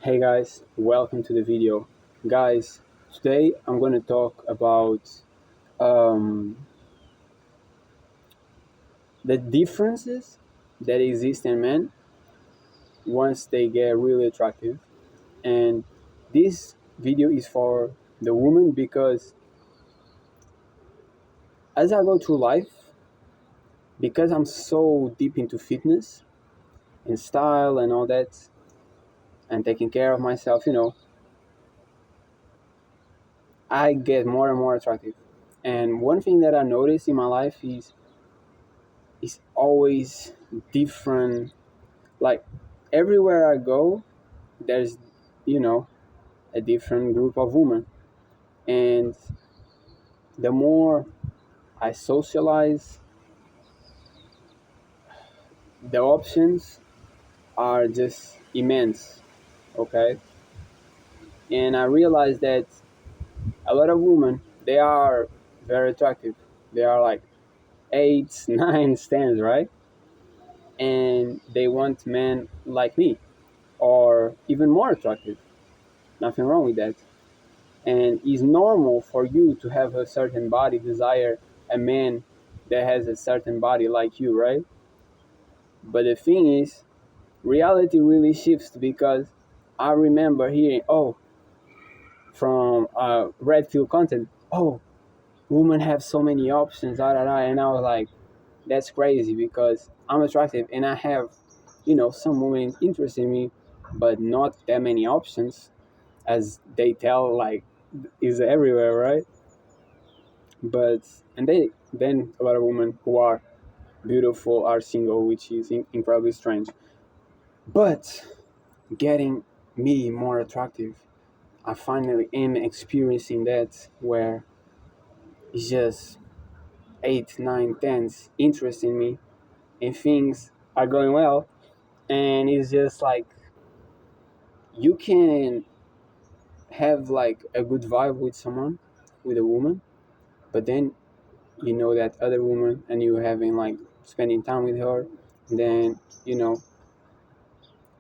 Hey guys, welcome to the video. Guys, today I'm going to talk about um, the differences that exist in men once they get really attractive. And this video is for the woman because as I go through life, because I'm so deep into fitness and style and all that, and taking care of myself, I get more and more attractive. And one thing that I notice in my life is it's always different. Like everywhere I go, there's you know a different group of women, and the more I socialize, the options are just immense. Okay, and I realize that a lot of women, they are very attractive. They are like eights, nines, tens, right? And they want men like me or even more attractive. Nothing wrong with that. And it's normal for you to have a certain body, desire a man that has a certain body like you, right? But the thing is, reality really shifts because I remember hearing, from Redfield content, women have so many options, and I was like, that's crazy because I'm attractive and I have, some women interested in me, but not that many options as they tell, like, is everywhere, right? But and then a lot of women who are beautiful are single, which is incredibly strange. But getting me more attractive, I finally am experiencing that where it's just eight, nine, tens interest in me, and things are going well, and it's just like you can have like a good vibe with someone, with a woman, but then that other woman and you having like spending time with her, then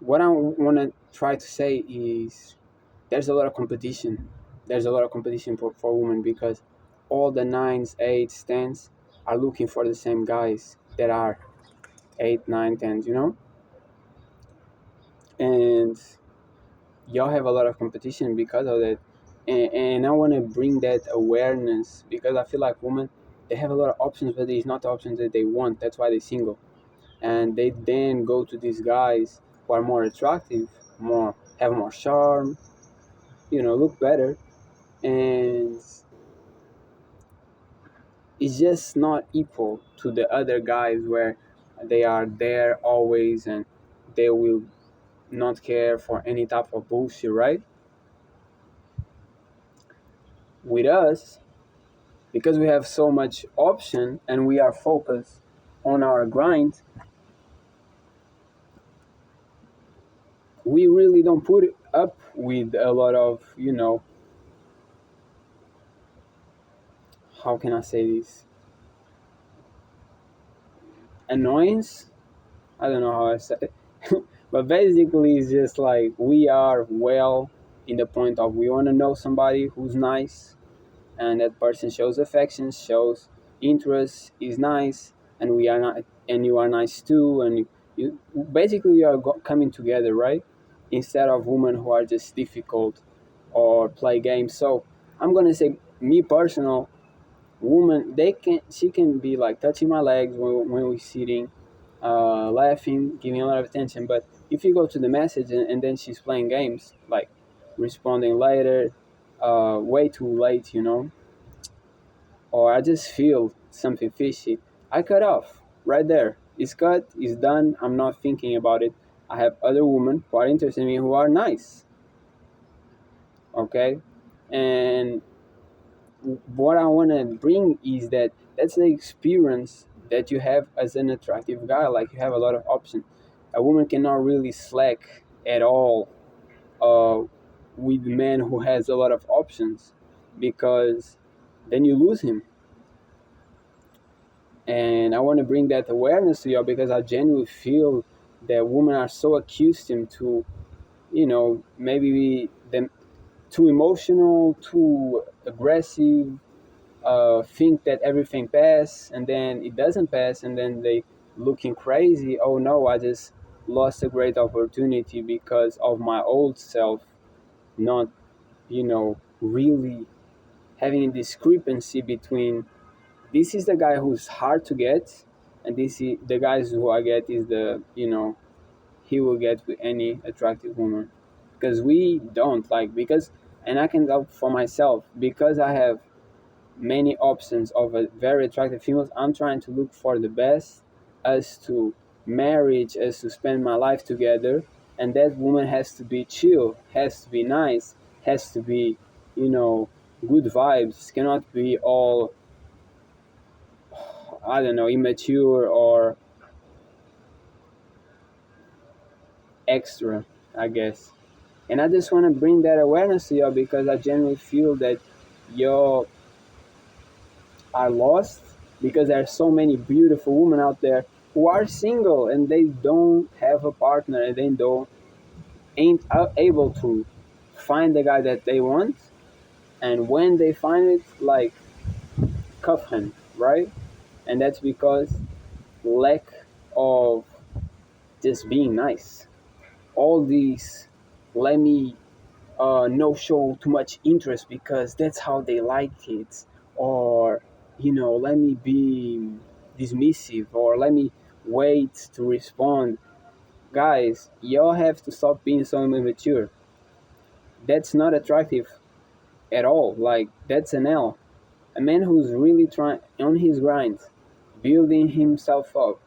what I want to try to say is there's a lot of competition. There's a lot of competition for women because all the nines, eights, tens are looking for the same guys that are eight, nine, tens, and y'all have a lot of competition because of that. And I want to bring that awareness because I feel like women, they have a lot of options, but it's not the options that they want. That's why they're single, and they then go to these guys who are more attractive, more have more charm, look better, and it's just not equal to the other guys where they are there always and they will not care for any type of bullshit, right? With us, because we have so much option and we are focused on our grind, we really don't put up with a lot of, how can I say this, annoyance. I don't know how I say it. But basically it's just like we are well in the point of we want to know somebody who's nice, and that person shows affection, shows interest, is nice, and we are not, and you are nice too, and you basically you are coming together, right? Instead of women who are just difficult or play games. So I'm gonna say, me personal, woman, she can be like touching my legs when we're sitting, laughing, giving a lot of attention. But if you go to the message and then she's playing games, like responding later, way too late, or I just feel something fishy, I cut off right there. It's cut, it's done. I'm not thinking about it. I have other women who are interested in me who are nice, okay? And what I want to bring is that that's the experience that you have as an attractive guy. Like you have a lot of options. A woman cannot really slack at all uh, with men who has a lot of options because then you lose him. And I want to bring that awareness to you because I genuinely feel that women are so accustomed to maybe them too emotional, too aggressive, think that everything pass, and then it doesn't pass, and then they looking crazy. Oh no, I just lost a great opportunity because of my old self not, really having a discrepancy between this is the guy who's hard to get, and this is the guys who I get is the, he will get with any attractive woman. Because we don't like, because, and I can tell for myself, because I have many options of a very attractive females, I'm trying to look for the best as to marriage, as to spend my life together. And that woman has to be chill, has to be nice, has to be, you know good vibes, cannot be all, I don't know, immature or extra, I guess. And I just want to bring that awareness to y'all because I genuinely feel that y'all are lost because there are so many beautiful women out there who are single and they don't have a partner, and they don't ain't able to find the guy that they want. And when they find it, like, cuff him, right? And that's because lack of just being nice. All these, let me no show too much interest because that's how they like it, or, let me be dismissive, or let me wait to respond. Guys, y'all have to stop being so immature. That's not attractive at all. Like, that's an L. A man who's really trying on his grind, building himself up,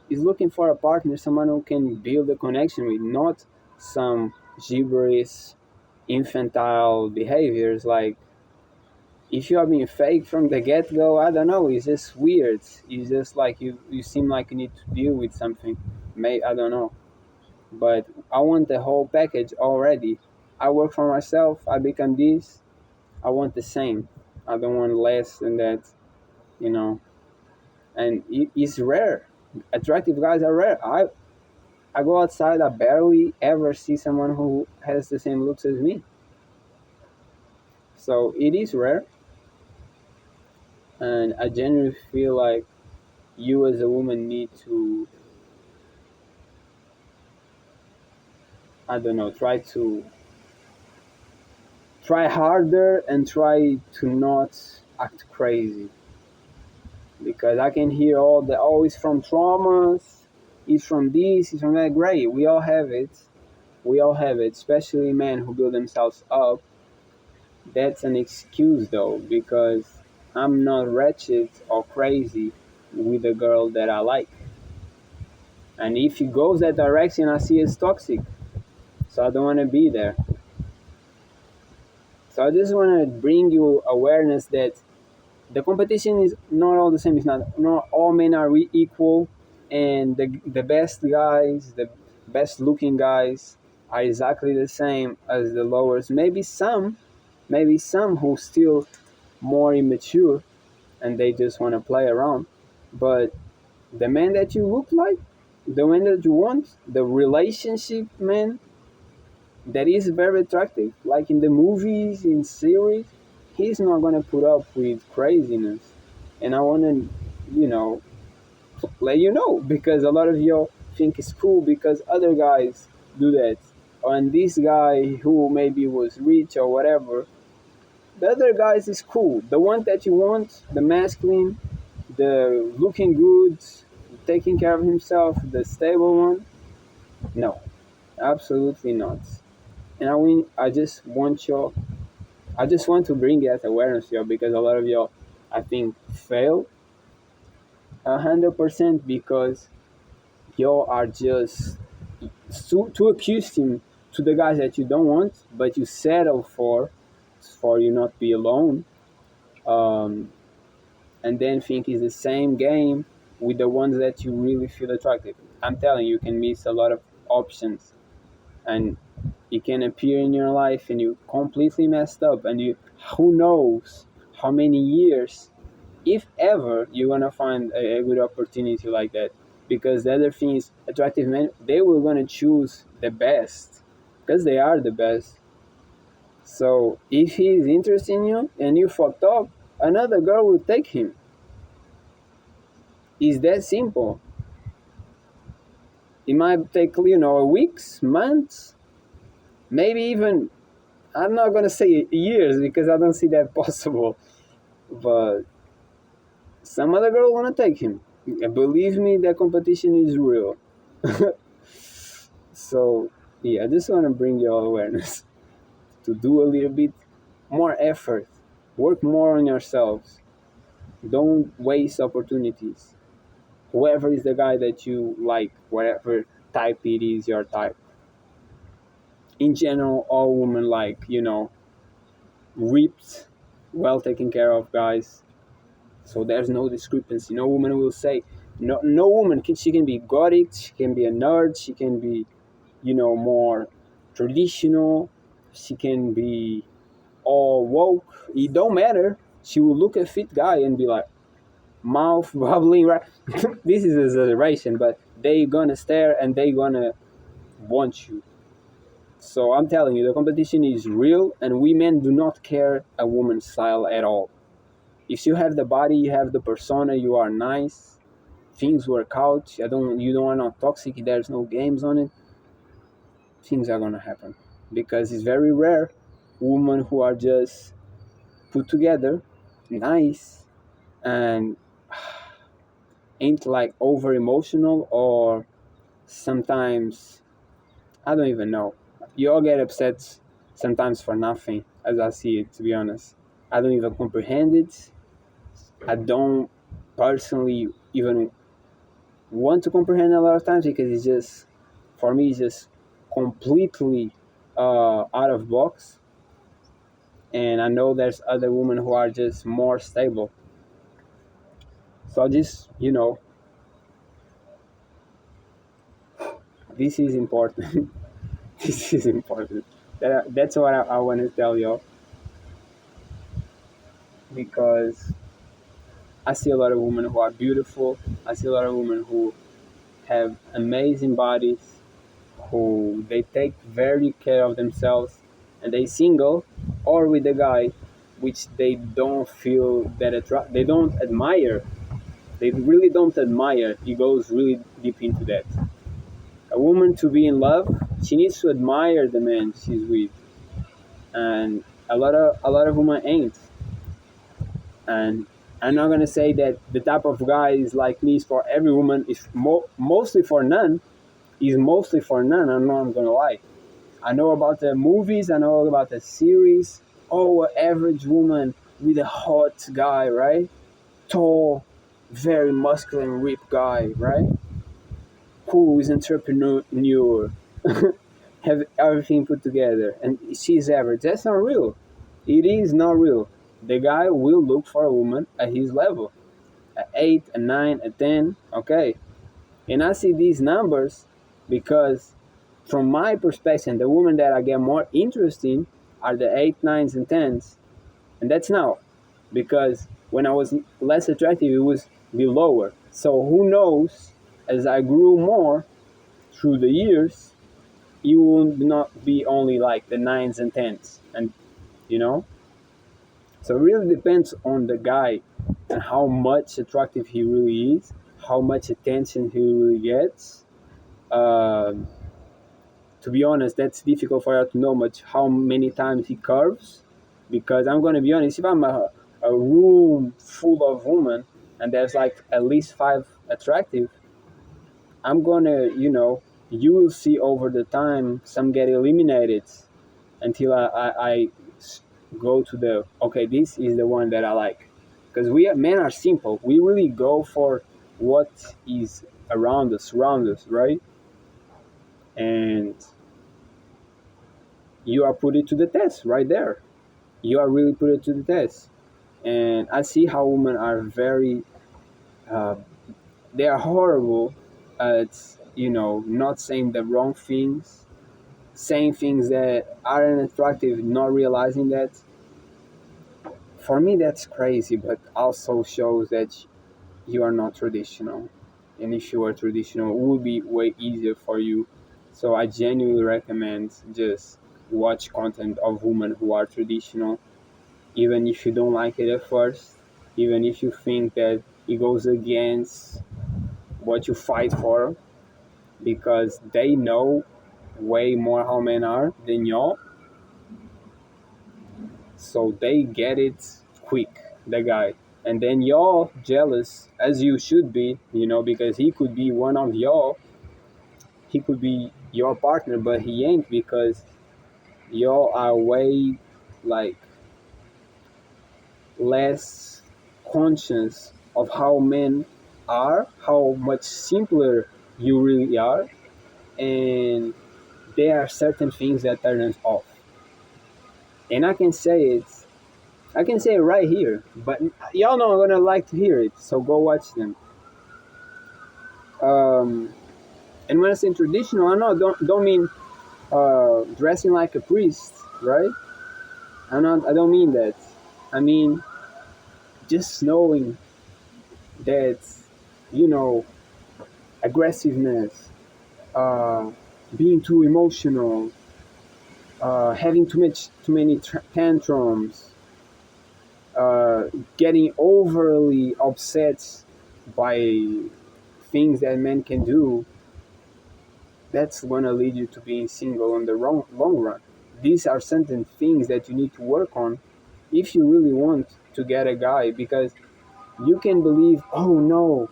is looking for a partner, someone who can build a connection with, not some gibberish infantile behaviors. Like, if you are being fake from the get-go, I don't know, it's just weird. It's just like you seem like you need to deal with something. I don't know, but I want the whole package already. I work for myself, I become this, I want the same. I don't want less than that, you know and it's rare. Attractive guys are rare. I go outside, I barely ever see someone who has the same looks as me. So it is rare, and I genuinely feel like you as a woman need to, I don't know, try harder and try to not act crazy, because I can hear all the, oh, it's from traumas, it's from this, it's from that. Great, we all have it. We all have it, especially men who build themselves up. That's an excuse though, because I'm not wretched or crazy with a girl that I like. And if it goes that direction, I see it's toxic. So I don't want to be there. So I just want to bring you awareness that the competition is not all the same. It's not all men are equal, and the best guys, the best looking guys, are exactly the same as the lowest. Maybe some who still more immature, and they just want to play around. But the man that you look like, the man that you want, the relationship man that is very attractive, like in the movies, in series, he's not gonna put up with craziness. And I wanna, you know, let you know, because a lot of you think it's cool because other guys do that. And this guy who maybe was rich or whatever, the other guys is cool. The one that you want, the masculine, the looking good, taking care of himself, the stable one, no, absolutely not. And I just want to bring that awareness here, because a lot of y'all, I think, fail 100% because y'all are just too accustomed to the guys that you don't want, but you settle for you not be alone, um, and then think it's the same game with the ones that you really feel attractive. I'm telling you, you can miss a lot of options, and it can appear in your life and you completely messed up, and you, who knows how many years, if ever, you're gonna find a good opportunity like that. because the other thing is attractive men, they were gonna choose the best because they are the best. So if he's interested in you and you fucked up, another girl will take him. It's that simple. It might take, weeks, months, maybe even, I'm not gonna say years because I don't see that possible, but some other girl wanna take him. Believe me, that competition is real. So yeah, I just wanna bring you all awareness to do a little bit more effort, work more on yourselves. Don't waste opportunities. Whoever is the guy that you like, whatever type it is, your type. In general, all women like, ripped, well taken care of guys. So there's no discrepancy. No woman will say, no woman can, she can be gothic, she can be a nerd, she can be, more traditional, she can be all woke. It don't matter. She will look at fit guy and be like, mouth bubbling, right? This is exaggeration, but they gonna stare and they gonna want you. So I'm telling you, the competition is real, and women do not care a woman's style at all. If you have the body, you have the persona, you are nice, things work out. You don't are not toxic. There's no games on it. Things are gonna happen because it's very rare women who are just put together, nice, and ain't like over emotional, or sometimes I don't even know. You all get upset sometimes for nothing, as I see it, to be honest. I don't even comprehend it. I don't personally even want to comprehend a lot of times because it's just, for me, it's just completely out of box. And I know there's other women who are just more stable. So just, this is important. This is important. That's what I want to tell y'all, because I see a lot of women who are beautiful. I see a lot of women who have amazing bodies, who they take very care of themselves, and they single or with a guy which they don't feel that they don't admire. They really don't admire. It goes really deep into that. A woman to be in love, she needs to admire the man she's with, and a lot of women ain't. And I'm not gonna say that the type of guys like me is for every woman. Is mostly for none. Is mostly for none. I'm not gonna lie. I know about the movies. I know about the series. Oh, average woman with a hot guy, right? Tall, very muscular and ripped guy, right? Who is entrepreneur, have everything put together, and she's average. That's not real. It is not real. The guy will look for a woman at his level, a 8, a 9, a 10. Okay, and I see these numbers because, from my perspective, the women that I get more interesting are the 8, 9s, and 10s, and that's now, because when I was less attractive, it was be lower. So who knows? As I grew more through the years, you will not be only like the 9s and 10s, and you know. So it really depends on the guy and how much attractive he really is, how much attention he really gets. Um, to be honest, that's difficult for you to know much how many times he curves, because I'm gonna be honest, if I'm a room full of women and there's like at least 5 attractive, I'm gonna, you will see over the time some get eliminated until I go to the, okay, this is the one that I like. Because we men are simple. We really go for what is around us, right? And you are put it to the test right there. You are really put it to the test. And I see how women are very, uh, they are horrible at, not saying the wrong things, saying things that aren't attractive, not realizing that. For me, that's crazy, but also shows that you are not traditional. and if you are traditional, it would be way easier for you. So I genuinely recommend just watch content of women who are traditional, even if you don't like it at first, even if you think that it goes against what you fight for, because they know way more how men are than y'all, so they get it quick, the guy. And then y'all jealous, as you should be, because he could be one of y'all, he could be your partner, but he ain't, because y'all are way like less conscious of how men are, how much simpler you really are, and there are certain things that turn us off. And I can say it right here, but y'all know I'm gonna like to hear it, so go watch them. Um, and when I say traditional, I know don't mean dressing like a priest, right? I don't mean that. I mean just knowing that, you know, aggressiveness, uh, being too emotional, having too many tantrums, uh, getting overly upset by things that men can do, that's gonna lead you to being single in the long run. These are certain things that you need to work on if you really want to get a guy, because you can believe, oh no,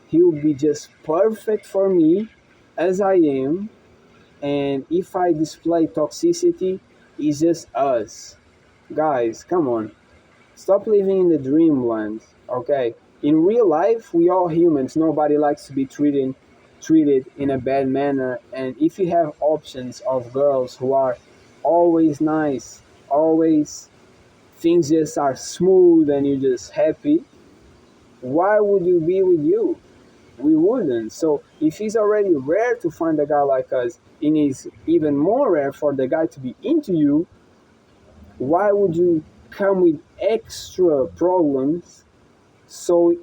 he'll be just perfect for me as I am, and if I display toxicity, it's just us. Guys, come on. Stop living in the dreamland, okay? In real life, we all humans. Nobody likes to be treated in a bad manner. And if you have options of girls who are always nice, always things just are smooth and you're just happy, why would you be with you? We wouldn't. So if it's already rare to find a guy like us, it is even more rare for the guy to be into you. Why would you come with extra problems? So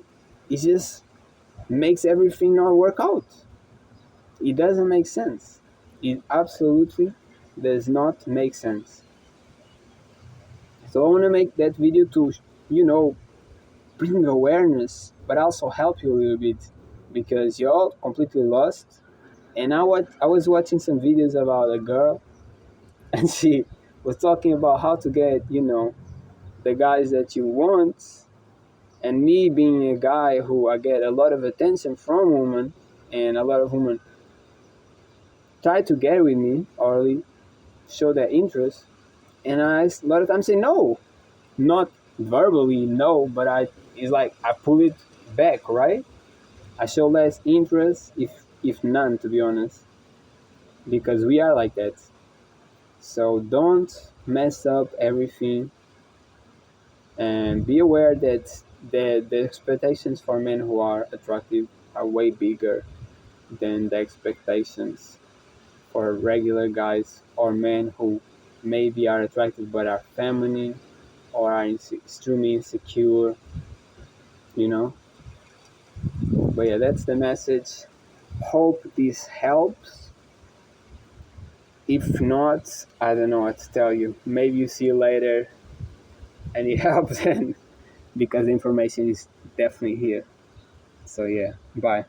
it just makes everything not work out. It doesn't make sense. It absolutely does not make sense. So I want to make that video to, you know, bring awareness, but also help you a little bit, because you're completely lost. And I was watching some videos about a girl, and she was talking about how to get, the guys that you want. And me being a guy who I get a lot of attention from women, and a lot of women try to get with me or show their interest, and I a lot of times say no, not verbally no, but it's like I pull it back, right? I show less interest, if none, to be honest, because we are like that. So don't mess up everything, and be aware that the expectations for men who are attractive are way bigger than the expectations for regular guys or men who maybe are attractive but are feminine or are extremely insecure, you know. But yeah, that's the message. Hope this helps. If not, I don't know what to tell you. Maybe you see you later and it helps, and because the information is definitely here. So yeah, bye.